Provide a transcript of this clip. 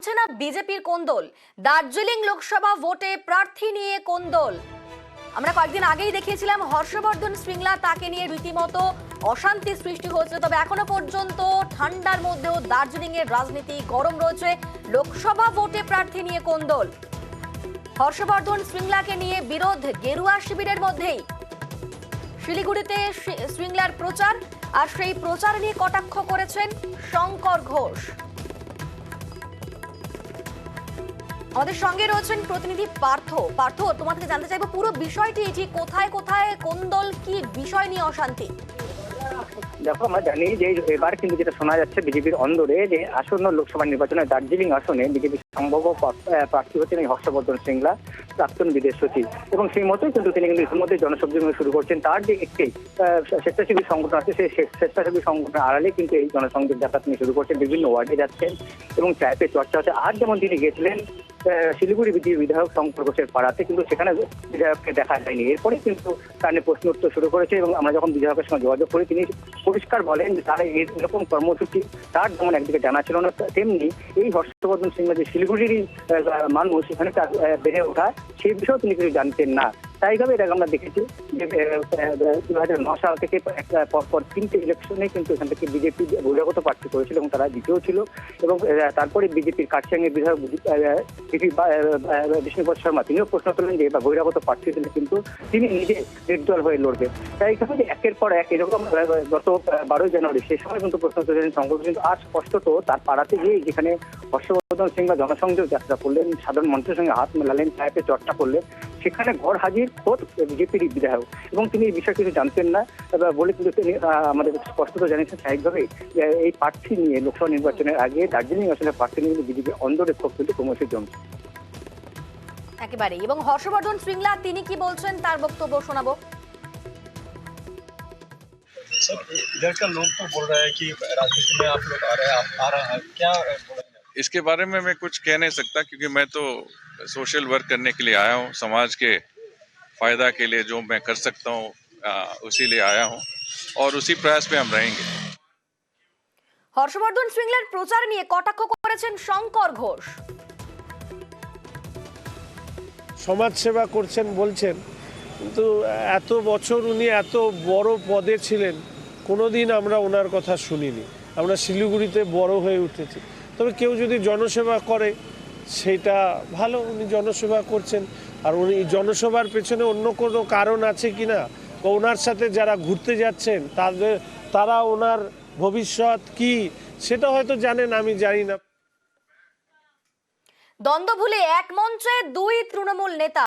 থামছে না বিজেপির কোন্দল। দার্জিলিং লোকসভা ভোটে প্রার্থী নিয়ে কোন্দল। আমরা কয়েকদিন আগেই দেখিয়েছিলাম হর্ষবর্ধন শ্রীংলা, তাকে নিয়ে রীতিমতো অশান্তি সৃষ্টি হয়েছে। তবে এখনো পর্যন্ত ঠান্ডার মধ্যেও দার্জিলিং এর রাজনীতি গরম রয়েছে। লোকসভা ভোটে প্রার্থী নিয়ে কোন্দল। হর্ষবর্ধন শ্রীংলাকে নিয়ে বিরোধ গেরুয়া শিবিরের মধ্যেই। শিলিগুড়িতে শ্রীংলার প্রচার, আর সেই প্রচার নিয়ে কটাক্ষ করেছেন শঙ্কর ঘোষ। আমাদের সঙ্গে রয়েছেন প্রতিনিধি পার্থ। পার্থ, তোমার থেকে জানতে চাইবো পুরো বিষয়টি, যে কোথায় কোথায় কোন্দল, কি বিষয় নিয়ে অশান্তি? দেখো, আমরা জানি যে এবার কিন্তু যেটা শোনা যাচ্ছে বিজেপির অন্দরে, যে আসন্ন লোকসভা নির্বাচনে দার্জিলিং আসনে বিজেপি সম্ভাব্য প্রার্থী হচ্ছেন এই হর্ষবর্ধন শ্রীংলা, প্রাক্তন বিদেশ সচিব। এবং সেই মতোই কিন্তু তিনি কিন্তু ইতিমধ্যে জনসংযোগ শুরু করছেন। তার যে একটি স্বেচ্ছাসেবী সংগঠন আছে, সেই স্বেচ্ছাসেবী সংগঠনের আড়ালে কিন্তু এই জনসংযোগ যাত্রা তিনি শুরু করছেন। বিভিন্ন ওয়ার্ডে যাচ্ছেন এবং চায়ে চর্চা হচ্ছে। আজ যেমন তিনি গেছিলেন শিলিগুড়ি বিধায়ক শঙ্কর ঘোষের পাড়াতে, কিন্তু সেখানে বিধায়ককে দেখা যায়নি। এরপরে কিন্তু তার নিয়ে প্রশ্ন উত্তর শুরু করেছে এবং আমরা যখন বিধায়কের সঙ্গে যোগাযোগ করি, তিনি পরিষ্কার বলেন যে তারা এরকম কর্মসূচি তার যেমন একদিকে জানা ছিল না, তেমনি এই হর্ষবর্ধন শ্রীংলা যে শিলিগুড়িরই মানুষ, সেখানে তার বেড়ে ওঠা, সেই বিষয়েও তিনি কিছু জানতেন না। তাইভাবে এটা আমরা দেখেছি যে 2009 সাল থেকে পরপর 3টে ইলেকশনে কিন্তু এখান থেকে বিজেপি বহিরাগত প্রার্থী করেছিল এবং তারা দ্বিতীয় ছিল। এবং তারপরে বিজেপির কার্শিয়াঙের বিধায়ক বিষ্ণুপদ শর্মা তিনিও প্রশ্ন তোলেন যে এবার বহিরাগত প্রার্থী দিলে কিন্তু তিনি নিজে নির্দল হয়ে লড়বে। তাই এখানে একের পর এক এরকম গত 12 জানুয়ারি সেই সময় কিন্তু প্রশ্ন তুলেছেন শঙ্কর। কিন্তু আজ স্পষ্টত তার পাড়াতে গিয়ে যেখানে হর্ষবর্ধন শ্রীংলা জনসংযোগ যাত্রা করলেন, সাধারণ মানুষের সঙ্গে হাত মেলালেন, চায়ে চর্চা করলেন, সেখানে ঘর হাজির খোদ বিজেপির বিধায়ক। এবং তিনি এই বিষয়ে কিছু জানতেন না বলে কিন্তু তিনি আমাদের স্পষ্টত জানিয়েছেন স্বাভাবিকভাবেই এই প্রার্থী নিয়ে লোকসভা নির্বাচনের আগে দার্জিলিং আসলে প্রার্থী নিয়ে বিজেপির অন্দরে ক্ষোভ কিন্তু ক্রমশ জমছে একেবারে। এবং হর্ষবর্ধন শ্রীংলা তিনি কি বলছেন, তার বক্তব্য শোনাবো। सर, इधर का लोग तो बोल रहा है कि राजनीति में आप लोग आ रहा है, क्या बोला? इसके बारे में मैं कुछ कह नहीं सकता, क्योंकि मैं तो सोशल वर्क करने के लिए आया हूँ। समाज के फायदा के लिए जो मैं कर सकता हूँ उसी लिए आया हूँ, और उसी प्रयास पे हम रहेंगे। হর্ষবর্ধন শ্রীংলার প্রচার নিয়ে কটাক্ষ করেছেন শঙ্কর ঘোষ। সমাজ সেবা করছেন বলছেন, কিন্তু এত বছর উনি এত বড় পদে ছিলেন, কোনোদিন আমরা ওনার কথা শুনিনি। আমরা শিলিগুড়িতে বড় হয়ে উঠেছি। তবে কেউ যদি জনসেবা করে সেটা ভালো, উনি জনসেবা করছেন। আর উনি জনসেবার পেছনে অন্য কোনো কারণ আছে কি না, বা ওনার সাথে যারা ঘুরতে যাচ্ছেন তারা ওনার ভবিষ্যৎ কি সেটা হয়তো জানেন, আমি জানি না। দ্বন্দ্ব ভুলে এক মঞ্চে দুই তৃণমূল নেতা।